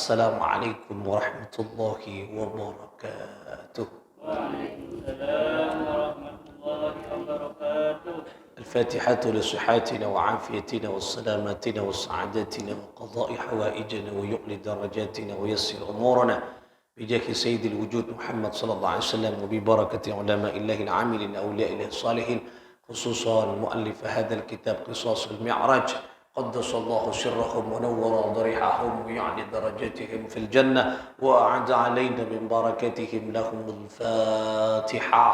Assalamualaikum warahmatullahi wabarakatuh. Waalaikumsalam warahmatullahi wabarakatuh. الفاتحة لصحاتنا وعافيتنا وسلامتنا وسعادتنا وقضاء حوائجنا ويؤلي درجاتنا ويسر أمورنا بجاه سيد الوجود محمد صلى الله عليه وسلم وببركة علماء الله العاملين أولياء الله الصالحين خصوصا مؤلف هذا الكتاب قصص المعراج قدس الله سرهم ونور ضريحهم ويعلي درجاتهم في الجنة وأعد علينا من بركتهم لهم الفاتحة.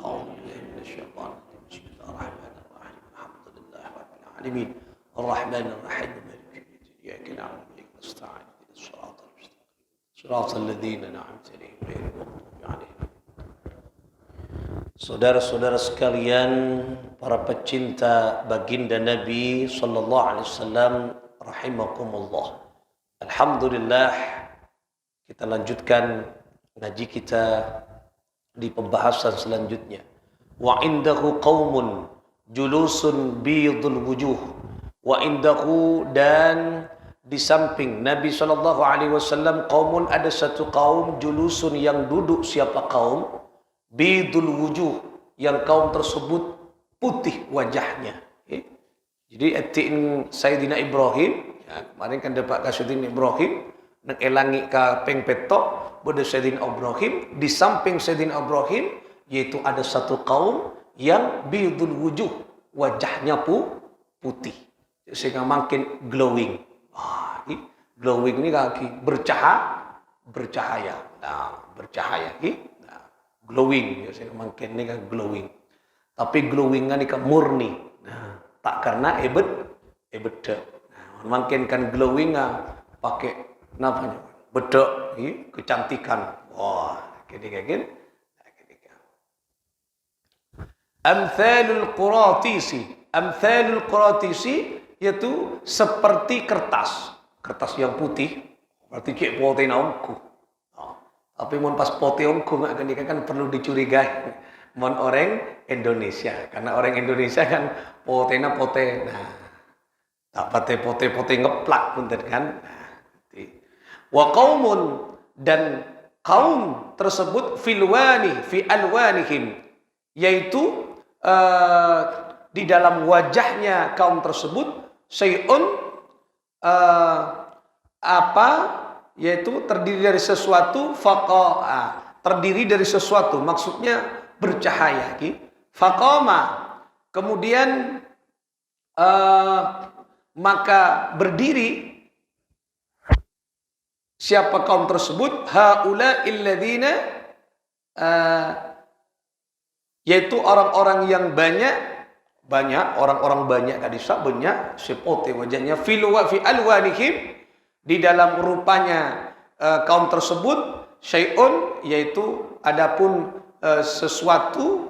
أعوذ بالله من الشيطان الرجيم. بسم الله الرحمن الرحيم. الحمد لله رب العالمين الرحمن الرحيم مالك يوم الدين إياك نعبد وإياك نستعين اهدنا الصراط المستقيم صراط الذين أنعمت عليهم غير المغضوب عليهم. Saudara-saudara sekalian, para pecinta baginda Nabi sallallahu alaihi wasallam rahimakumullah. Alhamdulillah, kita lanjutkan ngaji kita di pembahasan selanjutnya. Wa indahu qaumun julusun bidul wujuh. Wa indahu, dan di samping Nabi sallallahu alaihi wasallam, qaumun, ada satu kaum, julusun yang duduk. Siapa kaum? Bidul wujuh, yang kaum tersebut putih wajahnya. Jadi etiin Sayyidina Ibrahim, ya, kemarin kan dapat Sayyidina Ibrahim nak elangi ka peng petok pada Sayyidina Ibrahim. Di samping Sayyidina Ibrahim, yaitu ada satu kaum yang bidul wujuh, wajahnya putih, sehingga makin glowing. Glowing ini kaki bercahaya. Nah, bercahaya glowing, biasanya makin ni kan glowing. Tapi glowing kan ni kan murni. Nah, tak karena bedak. Nah, makin kan glowing pakai namanya bedak, kecantikan. Wah, gini. Amthalul Quratisi yaitu seperti kertas yang putih. Berarti cek poten ongku. Tapi mun pas pote ongku kan perlu dicurigai. Mun orang Indonesia, karena orang Indonesia kan potena pote. Nah, tak pote ngeplak punten kan. Nah, wa qaumun, dan kaum tersebut fi alwanihim, yaitu di dalam wajahnya kaum tersebut syai'un, yaitu terdiri dari sesuatu, terdiri dari sesuatu, maksudnya bercahaya. Faqama, kemudian maka berdiri siapa kaum tersebut, haula illadzina, yaitu orang-orang yang banyak, orang-orang banyak kadisa banyak sepote wajahnya, fi alwanihim, di dalam rupanya kaum tersebut, syai'un, yaitu adapun sesuatu,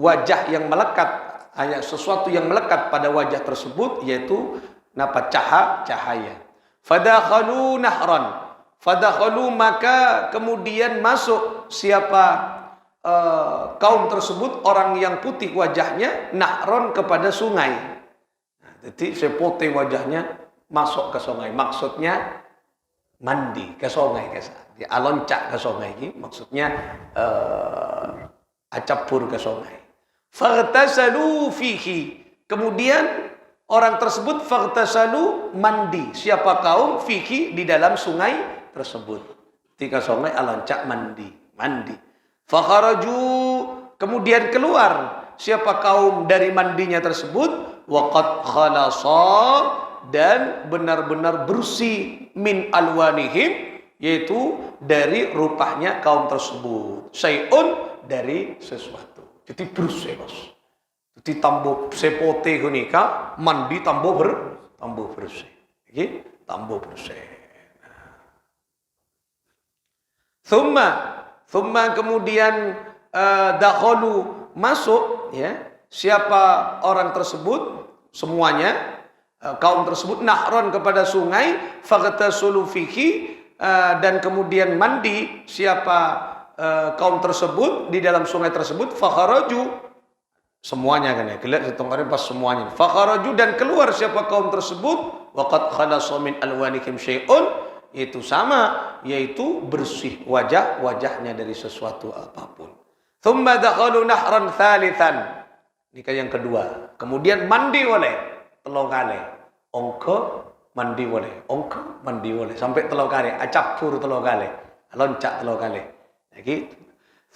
wajah yang melekat, hanya sesuatu yang melekat pada wajah tersebut, yaitu cahaya. Fadakhalu nahran, maka kemudian masuk siapa kaum tersebut, orang yang putih wajahnya, nahron, kepada sungai. Nah, jadi sepote wajahnya masuk ke sungai, maksudnya mandi ke sungai, dia aloncak ke sungai, maksudnya acapur ke sungai. Faghtasalu fihi, kemudian orang tersebut faghtasalu, mandi siapa kaum, fihi, di dalam sungai tersebut. Ketika sungai aloncak mandi. Fakharaju, kemudian keluar siapa kaum dari mandinya tersebut, waqad khalasa, dan benar-benar bersih, min alwanihim, yaitu dari rupanya kaum tersebut, syai'un, dari sesuatu. Jadi bersih, bos. Jadi tambo sepote kunika mandi tambo bersih. Tambo bersih. Thumma kemudian dakhalu, masuk, ya, siapa orang tersebut, semuanya kaum tersebut, nahron, kepada sungai, faghtasulu fihi, dan kemudian mandi siapa kaum tersebut di dalam sungai tersebut, fakharaju, Semuanya kan ya, kelihatan setengahnya pas semuanya. Fakharaju dan keluar siapa kaum tersebut, waqad khalasa min alwanihim syai'un, itu sama, yaitu bersih wajahnya dari sesuatu apapun. Thumma dakhalu nahran thalithan. Nikah yang kedua. Kemudian mandi oleh telung kali. Ongko mandi oleh, ongko mandi oleh sampai telung kali, acapur telung kali, loncak telung kali. Gitu.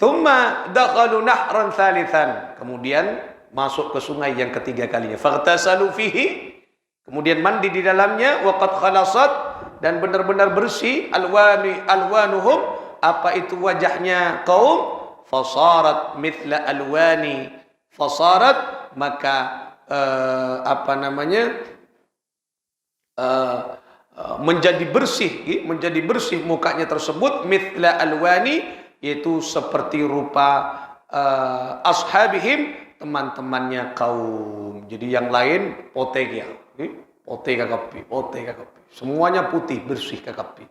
Thumma dakhalu nahran thalithan. Kemudian masuk ke sungai yang ketiga kalinya. Faghtasalu fihi. Kemudian mandi di dalamnya. Waqad khalasat. Dan benar-benar bersih. Alwanuhum. Apa itu wajahnya kaum. Fasarat mithla alwani. Fasarat. Maka menjadi bersih mukanya tersebut. Mithla alwani. Yaitu seperti rupa ashabihim, teman-temannya kaum. Jadi yang lain poteg ya, poteg kakapi, semuanya putih bersih kakapi.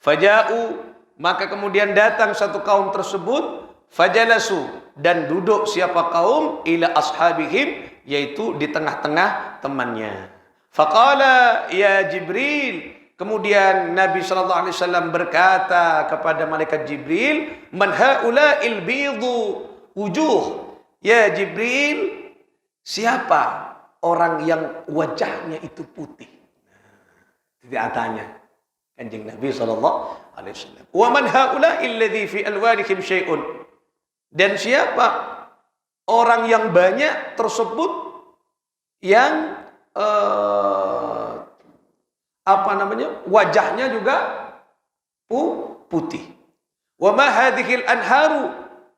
Faja'u, maka kemudian datang satu kaum tersebut, fajalasu, dan duduk siapa kaum, ila ashabihim, yaitu di tengah-tengah temannya. Faqala ya Jibril. Kemudian Nabi SAW berkata kepada malaikat Jibril, man haula'il bidu wujuh. Ya Jibril, siapa orang yang wajahnya itu putih? Tidak tanya Kanjeng Nabi SAW. Wa man haula'il ladzi fi alwanihim syai'un. Dan siapa orang yang banyak tersebut yang wajahnya juga putih. Wa ma hadhil anharu,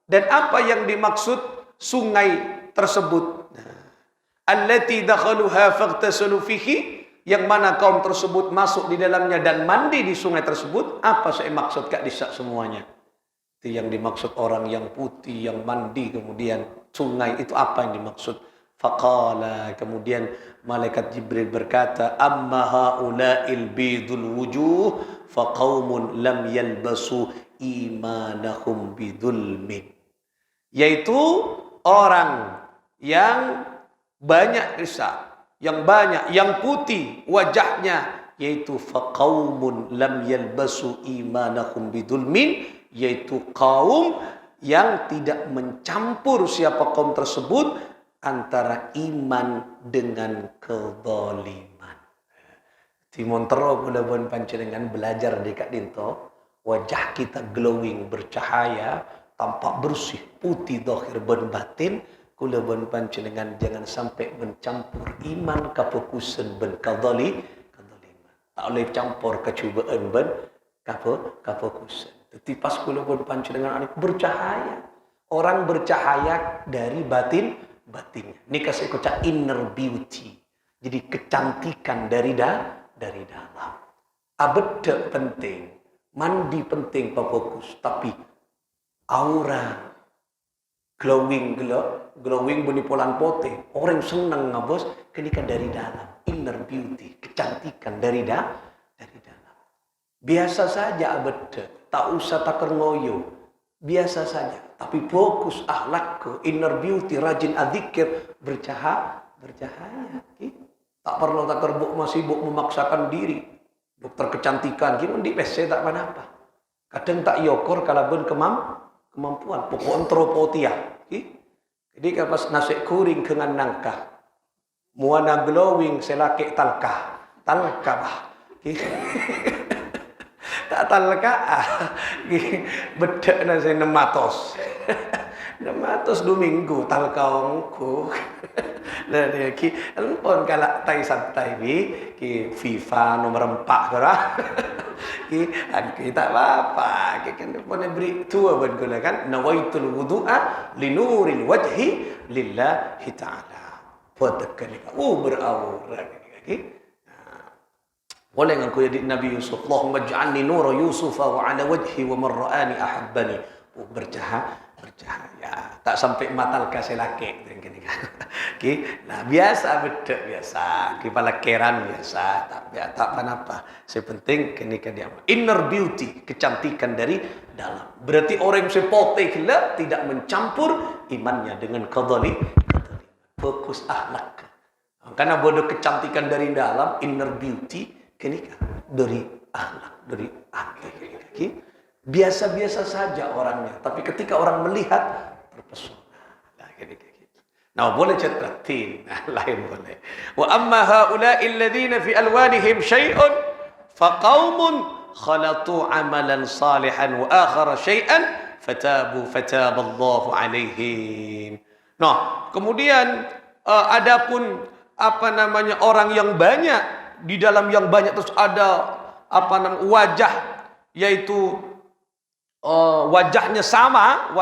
dan apa yang dimaksud sungai tersebut. Allati dakhaluha faghtasalu fihi, yang mana kaum tersebut masuk di dalamnya dan mandi di sungai tersebut. Apa saya maksud Kak Disak semuanya? Itu yang dimaksud orang yang putih yang mandi kemudian sungai, itu apa yang dimaksud? Faqala, kemudian malaikat Jibril berkata, amma haula'il bidul wujuh faqaumun lam yalbasu imanahum bidulmin. Yaitu orang yang banyak hisab, yang putih wajahnya, yaitu faqaumun lam yalbasu imanahum bidulmin, yaitu kaum yang tidak mencampur siapa kaum tersebut antara iman dengan kezaliman. Timon tero kula bon panjenengan belajar di Kak Dinto, wajah kita glowing, bercahaya, tampak bersih, putih zahir ben batin, kula bon panjenengan jangan sampai mencampur iman kafokusen ben kezaliman. Tak boleh campur kecubaan ben kafokusen. Tapi pas kula bon panjenengan bercahaya. Orang bercahaya dari batinnya. Ini kasih kocak inner beauty. Jadi kecantikan dari dalam. Abeda penting, mandi penting fokus, tapi aura glowing bunyi polan pote. Orang senang ngabos kenika dari dalam. Inner beauty, kecantikan dari dalam. Biasa saja abeda, tak usah takar ngoyo. Biasa saja, tapi fokus akhlak ke inner beauty, rajin adzikir, bercahaya. Tak perlu tak kerbuk masibuk memaksakan diri. Dokter kecantikan gimana di PC tak apa. Kadang tak yokor kalaben kemampuan. Pokok antropotia. Jadi pas nasi kuring dengan nangka, muana glowing selake talka bah. Tak talka bedek nasi 600 minggu talka ongku. Nah dia ki pun kalak tai santai ki FIFA nomor 4 kira ki tak apa ki kan pun beri tua ben kula kan nawaitul wudu'a linuril wajhi lillahi ta'ala podekan beraura ki. Boleh ngaku ya Nabi Yusuf, Allahumma ja'alni nura Yusufa wa ala wajhi wa man ra'ani ahabbani. Bercahaya. Tak sampai matal kasih laki. Nah biasa bedek biasa. Kepala keran biasa. Tak apa-apa. Sepenting kenika dia inner beauty, kecantikan dari dalam. Berarti orang yang sepote gelap tidak mencampur imannya dengan kezaliman. fokus akhlak. Karena bodoh kecantikan dari dalam, inner beauty, kenika dari akhlak, dari hati. Biasa-biasa saja orangnya, tapi ketika orang melihat terpesona. Nah, boleh cetratin, lain boleh. Wa amma haula'i alladhina fi alwanihim syai'un faqaumun khalatu amalan salihan wa akhara syai'an fataballahu alaihim. Nah, kemudian adapun orang yang banyak, di dalam yang banyak terus ada wajah, yaitu wajahnya sama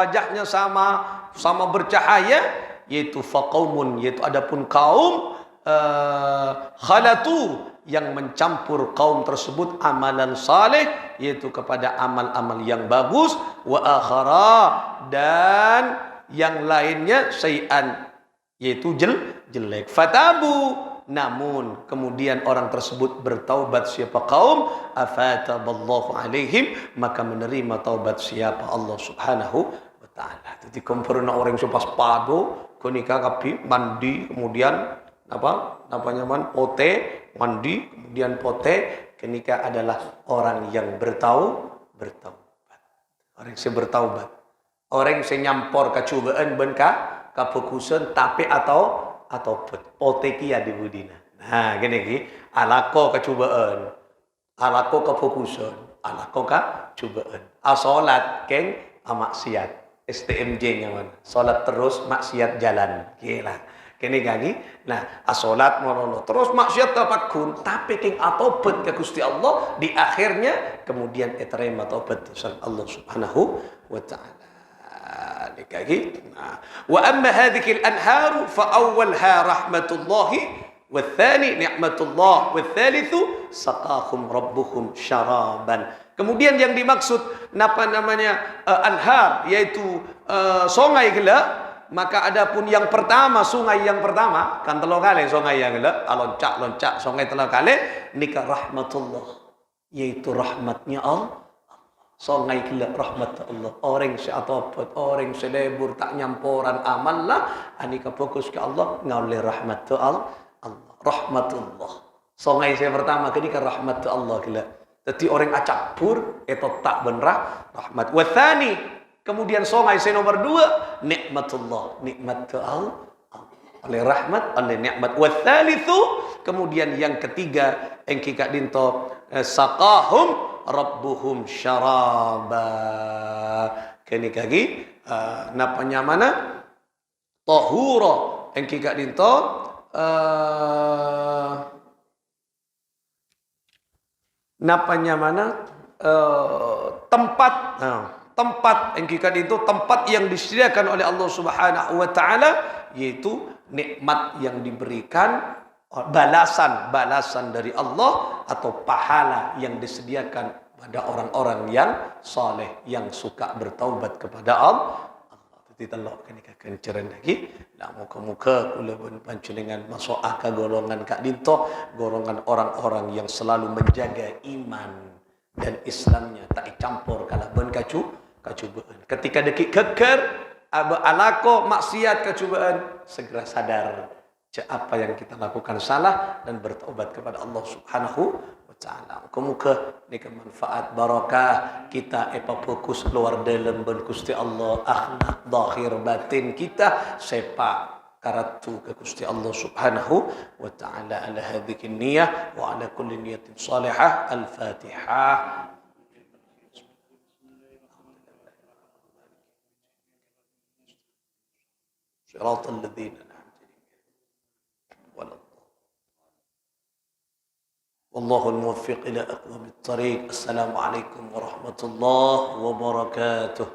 bercahaya, yaitu faqaumun, yaitu adapun kaum khalatu, yang mencampur kaum tersebut amalan saleh, yaitu kepada amal-amal yang bagus, wa akhara, dan yang lainnya syai'an, yaitu jelek. Fatabu, namun kemudian orang tersebut bertaubat, siapa kaum, afataballahu alaihim, maka menerima taubat siapa Allah Subhanahu wa taala. Jadi kompurna orang supas pado konika kapi mandi, kemudian pote mandi, kemudian pote, kenika adalah orang yang bertaubat. Orang yang bertaubat. Orang yang nyampor kacubaan ben kafokusan tapi atau pote kia di budina. Nah, gini alako kacubaan, alako kefokusan, alako kacubaan. Salat keng maksiat. STMJ-nya mana? Salat terus maksiat jalan. Gila. Kene gagi. Nah, salat mono terus maksiat tapakun, tapi keng atobat ke Gusti Allah, di akhirnya kemudian terima taubat Allah Subhanahu wa taala. Wa amma hadhihi al-anhar fa awwalha rahmatullah wa tsani ni'matullah wa tsalitsu saqahum rabbuhum syaraban. Kemudian yang dimaksud anhar, yaitu sungai gila. Maka adapun yang pertama, sungai yang pertama kan telo kali sungai yang gila, loncak sungai telo kali nikah rahmatullah, yaitu rahmatnya Allah. Sungai gila rahmat Allah. Orang seatopat, orang selebur tak nyamporan amal lah, anika fokus ke Allah, ngauli rahmat Allah. Rahmatullah. Sungai saya pertama kenika rahmat Allah gila. Jadi orang acak pur itu tak benar rahmat. Wathani, kemudian sungai saya nomor 2, nikmatullah, nikmat Allah. Oleh rahmat, oleh nikmat. Wathalithu, kemudian yang ketiga yang kika dinto saqahum rabbuhum syaraba. Kini kagi napanya mana? Tahura yang kika dinto napanya mana? Tempat yang kita itu tempat yang disediakan oleh Allah Subhanahu wa taala, yaitu nikmat yang diberikan, balasan dari Allah atau pahala yang disediakan pada orang-orang yang saleh, yang suka bertaubat kepada Allah. Jadi telok kenika kenceran lagi, nak muka-muka kula pun panjenengan masuk ke golongan kak dinto, golongan orang-orang yang selalu menjaga iman dan Islamnya tak dicampur kalah ben kacubaan. Ketika dekik keker alako maksiat kacubaan, segera sadar apa yang kita lakukan salah dan bertaubat kepada Allah Subhanahu wa taala. Muka-muka nika manfaat barakah kita fokus luar dalam ben Gusti Allah, akhlak zahir batin kita sepak karatu ke Gusti Allah Subhanahu wa taala. Ala hadhihi niyyah wa ala kulli niyatin salihah. Al-Fatihah. Shiratal ladzina والله الموفق إلى أقوم الطريق. السلام عليكم ورحمة الله وبركاته.